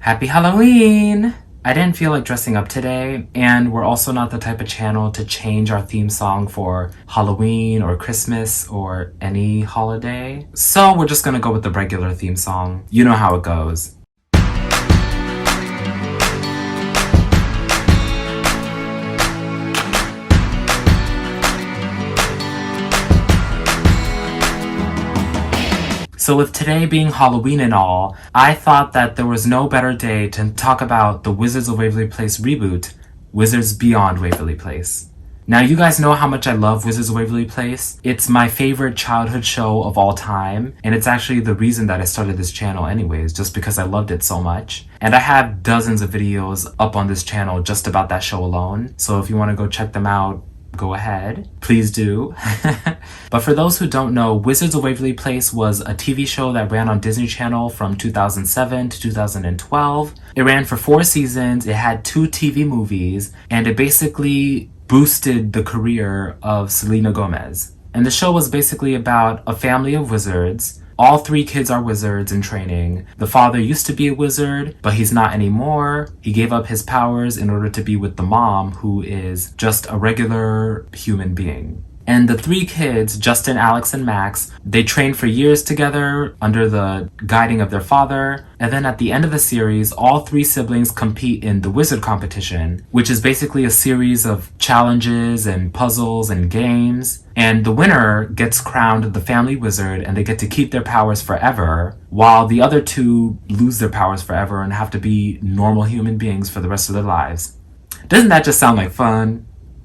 Happy Halloween! I didn't feel like dressing up today, and we're also not the type of channel to change our theme song for Halloween or Christmas or any holiday. So we're just gonna go with the regular theme song. You know how it goes. So with today being Halloween and all, I thought that there was no better day to talk about the Wizards of Waverly Place reboot, Wizards Beyond Waverly Place. Now you guys know how much I love Wizards of Waverly Place. It's my favorite childhood show of all time, and it's actually the reason that I started this channel anyways, just because I loved it so much. And I have dozens of videos up on this channel just about that show alone, so if you want to go check them out, go ahead. Please do. But for those who don't know, Wizards of Waverly Place was a TV show that ran on Disney Channel from 2007 to 2012. It ran for 4 seasons, it had 2 TV movies, and it basically boosted the career of Selena Gomez. And the show was basically about a family of wizards. All 3 kids are wizards in training. The father used to be a wizard, but he's not anymore. He gave up his powers in order to be with the mom, who is just a regular human being. And the 3 kids, Justin, Alex, and Max, they trained for years together under the guiding of their father. And then at the end of the series, all 3 siblings compete in the wizard competition, which is basically a series of challenges and puzzles and games. And the winner gets crowned the family wizard, and they get to keep their powers forever, while the other 2 lose their powers forever and have to be normal human beings for the rest of their lives. Doesn't that just sound like fun?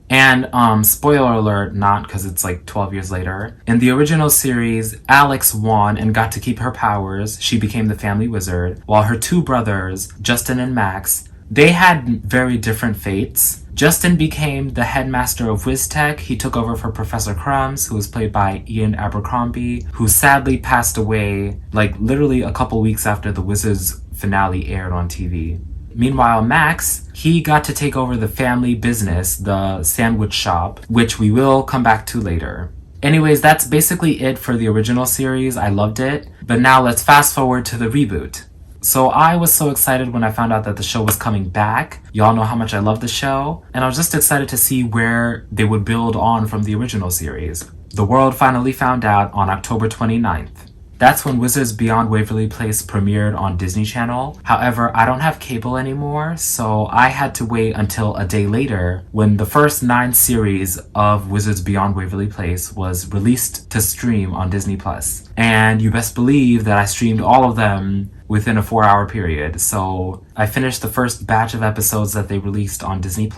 And spoiler alert, not, because it's like 12 years later. In the original series, Alex won and got to keep her powers. She became the family wizard, while her 2 brothers, Justin and Max, they had very different fates. Justin became the headmaster of WizTech. He took over for Professor Crumbs, who was played by Ian Abercrombie, who sadly passed away like literally a couple weeks after the Wizards finale aired on TV. Meanwhile, Max, he got to take over the family business, the sandwich shop, which we will come back to later. Anyways, that's basically it for the original series. I loved it. But now let's fast forward to the reboot. So I was so excited when I found out that the show was coming back. Y'all know how much I love the show. And I was just excited to see where they would build on from the original series. The world finally found out on October 29th. That's when Wizards Beyond Waverly Place premiered on Disney Channel. However, I don't have cable anymore, so I had to wait until a day later when the first 9 series of Wizards Beyond Waverly Place was released to stream on Disney+. And you best believe that I streamed all of them within a 4-hour period. So I finished the first batch of episodes that they released on Disney+,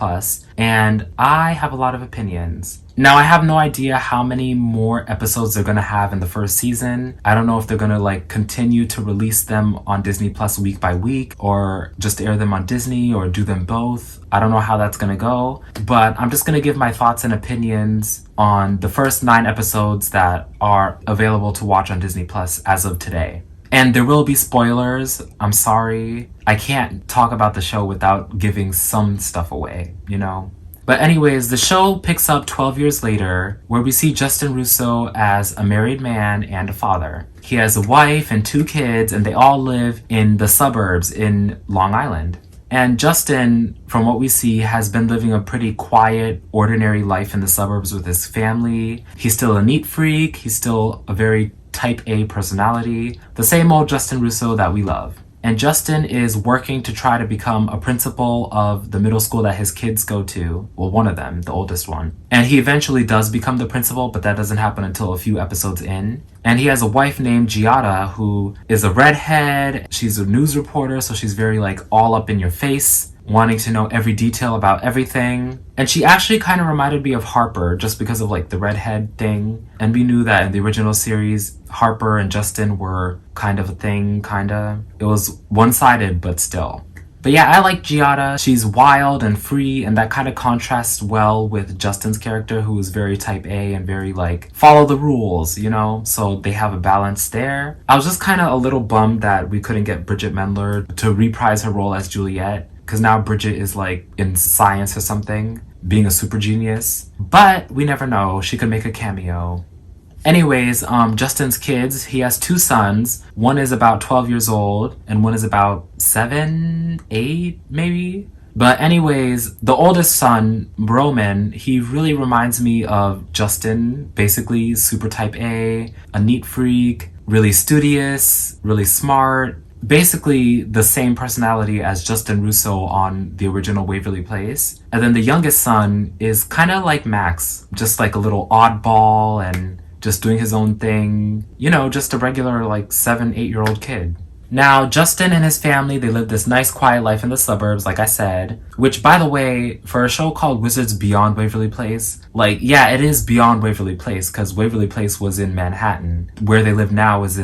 and I have a lot of opinions. Now, I have no idea how many more episodes they're gonna have in the first season. I don't know if they're gonna continue to release them on Disney Plus week by week, or just air them on Disney, or do them both. I don't know how that's gonna go, but I'm just gonna give my thoughts and opinions on the first 9 episodes that are available to watch on Disney Plus as of today. And there will be spoilers. I'm sorry. I can't talk about the show without giving some stuff away, you know? But anyways, the show picks up 12 years later, where we see Justin Russo as a married man and a father. He has a wife and 2 kids, and they all live in the suburbs in Long Island. And Justin, from what we see, has been living a pretty quiet, ordinary life in the suburbs with his family. He's still a neat freak. He's still a very type A personality. The same old Justin Russo that we love. And Justin is working to try to become a principal of the middle school that his kids go to. Well, one of them, the oldest one. And he eventually does become the principal, but that doesn't happen until a few episodes in. And he has a wife named Giada, who is a redhead. She's a news reporter, so she's very all up in your face, wanting to know every detail about everything. And she actually kind of reminded me of Harper, just because of the redhead thing. And we knew that in the original series, Harper and Justin were kind of a thing, kinda. It was one-sided, but still. But yeah, I like Giada. She's wild and free, and that kind of contrasts well with Justin's character, who is very type A and very follow the rules, you know? So they have a balance there. I was just kind of a little bummed that we couldn't get Bridget Mendler to reprise her role as Juliet, because now Bridget is in science or something, being a super genius. But we never know, she could make a cameo. Anyways, Justin's kids, he has two sons. One is about 12 years old, and one is about 7, 8, maybe? But anyways, the oldest son, Roman, he really reminds me of Justin, basically super type a neat freak, really studious, really smart, basically the same personality as Justin Russo on the original Waverly Place. And then the youngest son is kind of like Max, just like a little oddball and just doing his own thing, you know, just a regular like 7, 8-year-old kid. Now, Justin and his family, they live this nice quiet life in the suburbs, like I said, which, by the way, for a show called Wizards Beyond Waverly Place, like, yeah, it is beyond Waverly Place, because Waverly Place was in Manhattan. Where they live now is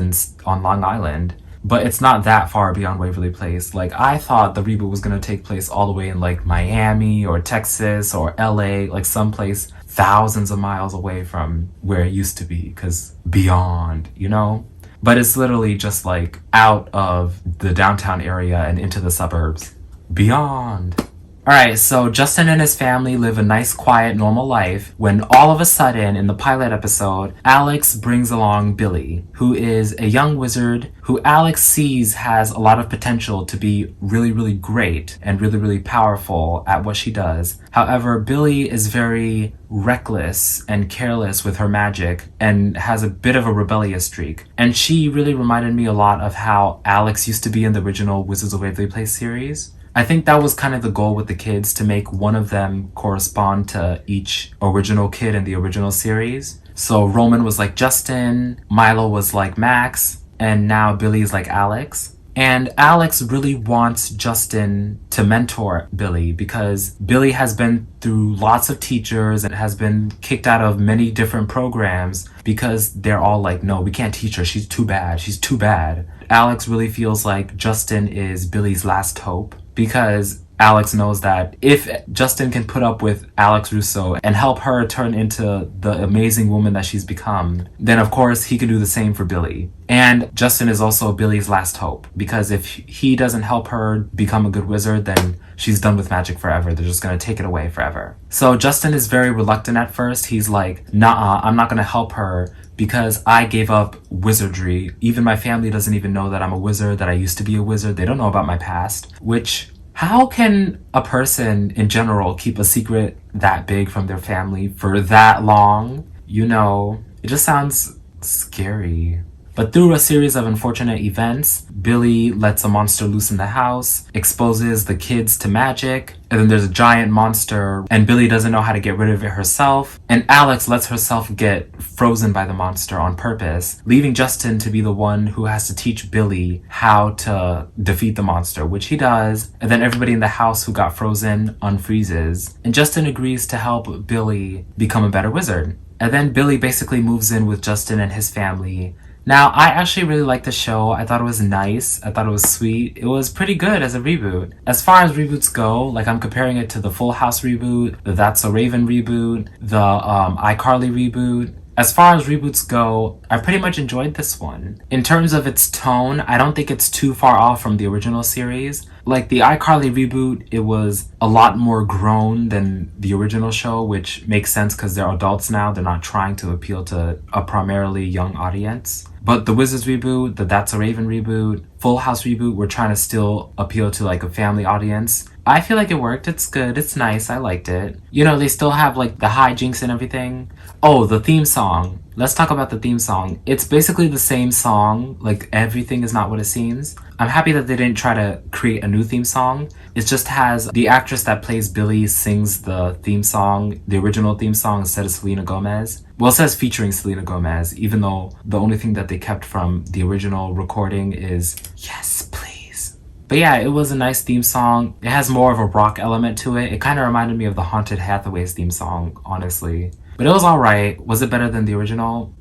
on Long Island. But it's not that far beyond Waverly Place. Like, I thought the reboot was going to take place all the way in, like, Miami or Texas or LA, like, someplace thousands of miles away from where it used to be, because beyond, you know? But it's literally just like out of the downtown area and into the suburbs. Beyond. Alright, so Justin and his family live a nice, quiet, normal life when all of a sudden, in the pilot episode, Alex brings along Billy, who is a young wizard who Alex sees has a lot of potential to be really, really great and really, really powerful at what she does. However, Billy is very reckless and careless with her magic and has a bit of a rebellious streak. And she really reminded me a lot of how Alex used to be in the original Wizards of Waverly Place series. I think that was kind of the goal with the kids, to make one of them correspond to each original kid in the original series. So Roman was like Justin, Milo was like Max, and now Billy's like Alex. And Alex really wants Justin to mentor Billy because Billy has been through lots of teachers and has been kicked out of many different programs because they're all like, no, we can't teach her. She's too bad. She's too bad. Alex really feels like Justin is Billy's last hope because Alex knows that if Justin can put up with Alex Russo and help her turn into the amazing woman that she's become, then of course he can do the same for Billy. And Justin is also Billy's last hope because if he doesn't help her become a good wizard, then she's done with magic forever. They're just going to take it away forever. So Justin is very reluctant at first. He's like, nah, I'm not going to help her because I gave up wizardry. Even my family doesn't even know that I'm a wizard, that I used to be a wizard. They don't know about my past, which... How can a person in general keep a secret that big from their family for that long? You know, it just sounds scary. But through a series of unfortunate events, Billy lets a monster loose in the house, exposes the kids to magic, and then there's a giant monster, and Billy doesn't know how to get rid of it herself, and Alex lets herself get frozen by the monster on purpose, leaving Justin to be the one who has to teach Billy how to defeat the monster, which he does, and then everybody in the house who got frozen unfreezes, and Justin agrees to help Billy become a better wizard. And then Billy basically moves in with Justin and his family. Now, I actually really liked the show. I thought it was nice. I thought it was sweet. It was pretty good as a reboot. As far as reboots go, like I'm comparing it to the Full House reboot, the That's So Raven reboot, the iCarly reboot. As far as reboots go, I pretty much enjoyed this one. In terms of its tone, I don't think it's too far off from the original series. Like the iCarly reboot, it was a lot more grown than the original show, which makes sense because they're adults now. They're not trying to appeal to a primarily young audience. But the Wizards reboot, the That's a Raven reboot, Full House reboot, we're trying to still appeal to like a family audience. I feel like it worked. It's good. It's nice. I liked it. You know, they still have like the hijinks and everything. Oh, the theme song. Let's talk about the theme song. It's basically the same song. Like everything is not what it seems. I'm happy that they didn't try to create a new theme song. It just has the actress that plays Billy sings the theme song, the original theme song, instead of Selena Gomez. Well, it says featuring Selena Gomez, even though the only thing that they kept from the original recording is yes, please. But yeah, it was a nice theme song. It has more of a rock element to it. It kind of reminded me of the Haunted Hathaway's theme song, honestly. But it was alright. Was it better than the original?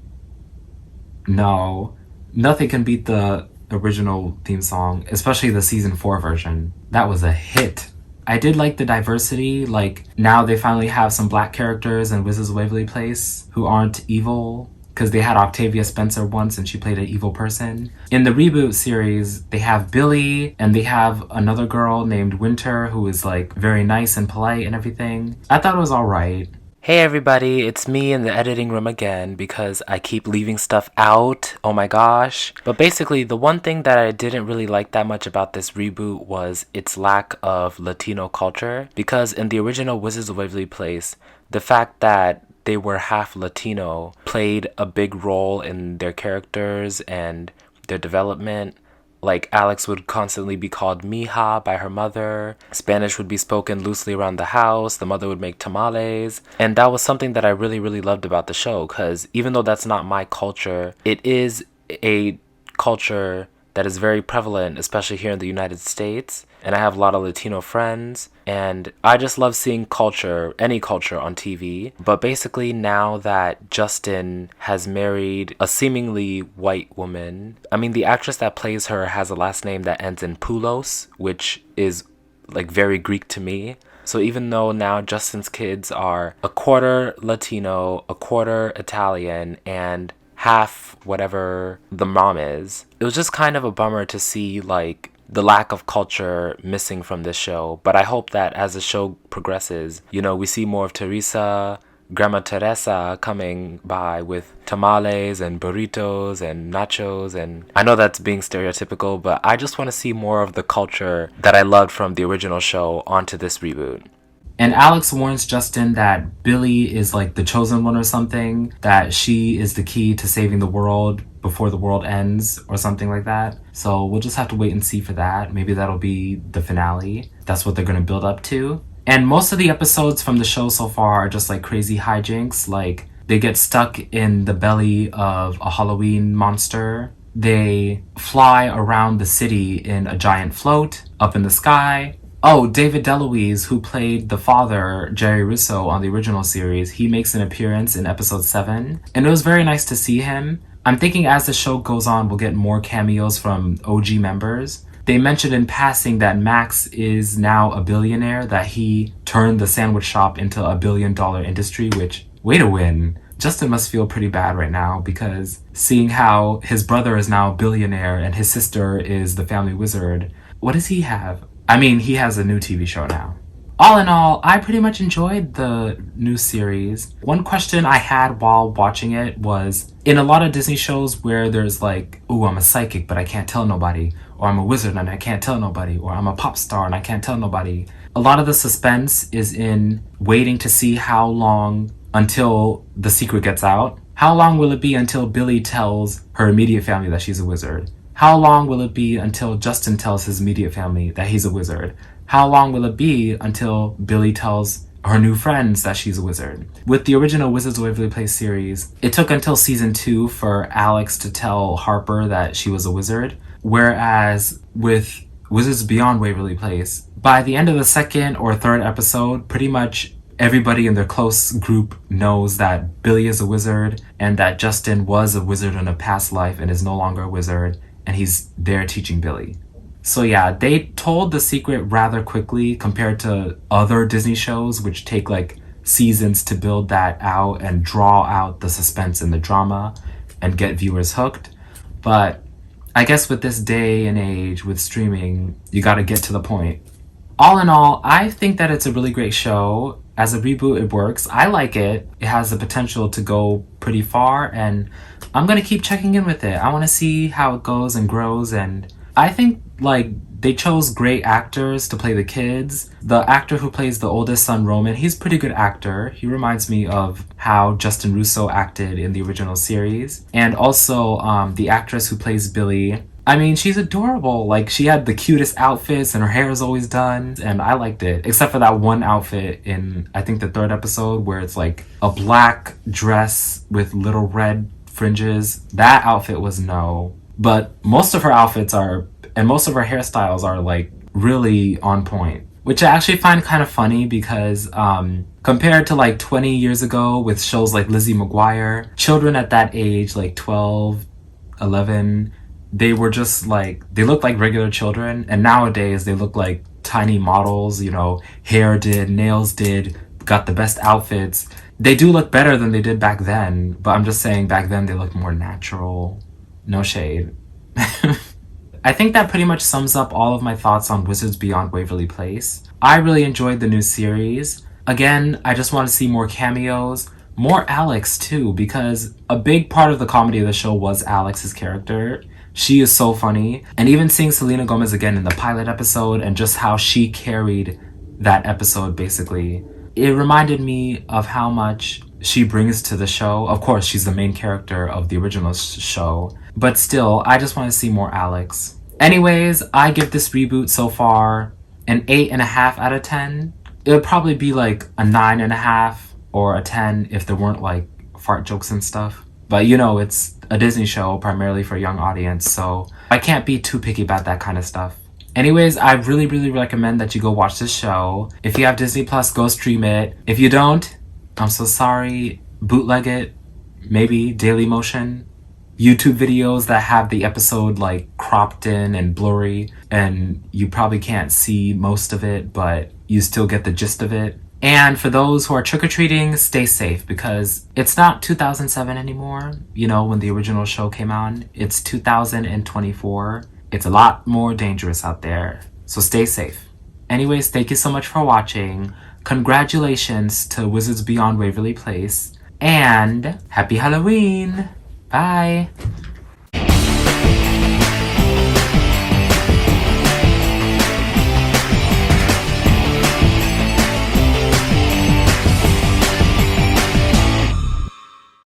No. Nothing can beat the original theme song, especially the season 4 version. That was a hit. I did like the diversity, like now they finally have some black characters in Wizards of Waverly Place who aren't evil, because they had Octavia Spencer once and she played an evil person. In the reboot series, they have Billy and they have another girl named Winter who is like very nice and polite and everything. I thought it was alright. Hey everybody, it's me in the editing room again because I keep leaving stuff out. Oh my gosh. But basically, the one thing that I didn't really like that much about this reboot was its lack of Latino culture. Because in the original Wizards of Waverly Place, the fact that they were half Latino played a big role in their characters and their development. Like, Alex would constantly be called mija by her mother. Spanish would be spoken loosely around the house. The mother would make tamales. And that was something that I really, really loved about the show, because even though that's not my culture, it is a culture that is very prevalent, especially here in the United States. And I have a lot of Latino friends, and I just love seeing culture, any culture, on TV. But basically, now that Justin has married a seemingly white woman, I mean, the actress that plays her has a last name that ends in Poulos, which is like very Greek to me. So even though now Justin's kids are a quarter Latino, a quarter Italian, and half whatever the mom is, it was just kind of a bummer to see like the lack of culture missing from this show. But I hope that as the show progresses, we see more of Teresa, Grandma Teresa coming by with tamales and burritos and nachos. And I know that's being stereotypical, but I just want to see more of the culture that I loved from the original show onto this reboot. And Alex warns Justin that Billy is like the chosen one or something, that she is the key to saving the world before the world ends or something like that. So we'll just have to wait and see for that. Maybe that'll be the finale. That's what they're going to build up to. And most of the episodes from the show so far are just like crazy hijinks. Like they get stuck in the belly of a Halloween monster. They fly around the city in a giant float up in the sky. Oh, David DeLuise, who played the father, Jerry Russo, on the original series, he makes an appearance in episode 7, and it was very nice to see him. I'm thinking as the show goes on, we'll get more cameos from OG members. They mentioned in passing that Max is now a billionaire, that he turned the sandwich shop into a billion-dollar industry, which, way to win. Justin must feel pretty bad right now because seeing how his brother is now a billionaire and his sister is the family wizard, what does he have? I mean, he has a new TV show now. All in all, I pretty much enjoyed the new series. One question I had while watching it was, in a lot of Disney shows where there's like, ooh, I'm a psychic but I can't tell nobody, or I'm a wizard and I can't tell nobody, or I'm a pop star and I can't tell nobody. A lot of the suspense is in waiting to see how long until the secret gets out. How long will it be until Billy tells her immediate family that she's a wizard? How long will it be until Justin tells his immediate family that he's a wizard? How long will it be until Billy tells her new friends that she's a wizard? With the original Wizards of Waverly Place series, it took until season 2 for Alex to tell Harper that she was a wizard, whereas with Wizards Beyond Waverly Place, by the end of the second or third episode, pretty much everybody in their close group knows that Billy is a wizard and that Justin was a wizard in a past life and is no longer a wizard, and he's there teaching Billy. So yeah, they told the secret rather quickly compared to other Disney shows, which take like seasons to build that out and draw out the suspense and the drama and get viewers hooked. But I guess with this day and age with streaming, you gotta get to the point. All in all, I think that it's a really great show. As a reboot, it works. I like it. It has the potential to go pretty far, and I'm gonna keep checking in with it. I wanna see how it goes and grows, and I think like they chose great actors to play the kids. The actor who plays the oldest son, Roman, he's a pretty good actor. He reminds me of how Justin Russo acted in the original series. And also the actress who plays Billy, I mean, she's adorable. Like, she had the cutest outfits and her hair is always done, and I liked it. Except for that one outfit in, I think, the third episode where it's like a black dress with little red fringes. That outfit was no. But most of her outfits are, and most of her hairstyles are like really on point. Which I actually find kind of funny because compared to like 20 years ago with shows like Lizzie McGuire, children at that age, like 12, 11, they were just like, they looked like regular children, and nowadays they look like tiny models, hair did, nails did, got the best outfits. They do look better than they did back then, but I'm just saying back then they looked more natural. No shade. I think that pretty much sums up all of my thoughts on Wizards Beyond Waverly Place. I really enjoyed the new series. Again, I just want to see more cameos, more Alex too, because a big part of the comedy of the show was Alex's character. She is so funny. And even seeing Selena Gomez again in the pilot episode and just how she carried that episode basically, it reminded me of how much she brings to the show. Of course, she's the main character of the original show, but still, I just want to see more Alex. Anyways, I give this reboot so far an 8.5 out of 10. It would probably be like a 9.5 or a 10 if there weren't like fart jokes and stuff. But you know, it's a Disney show primarily for a young audience, so I can't be too picky about that kind of stuff. Anyways, I really, really recommend that you go watch this show. If you have Disney Plus, go stream it. If you don't, I'm so sorry. Bootleg it. Maybe Dailymotion. YouTube videos that have the episode like cropped in and blurry, and you probably can't see most of it, but you still get the gist of it. And for those who are trick-or-treating, stay safe because it's not 2007 anymore, you know, when the original show came on. It's 2024. It's a lot more dangerous out there, so stay safe. Anyways, thank you so much for watching. Congratulations to Wizards Beyond Waverly Place, and happy Halloween! Bye!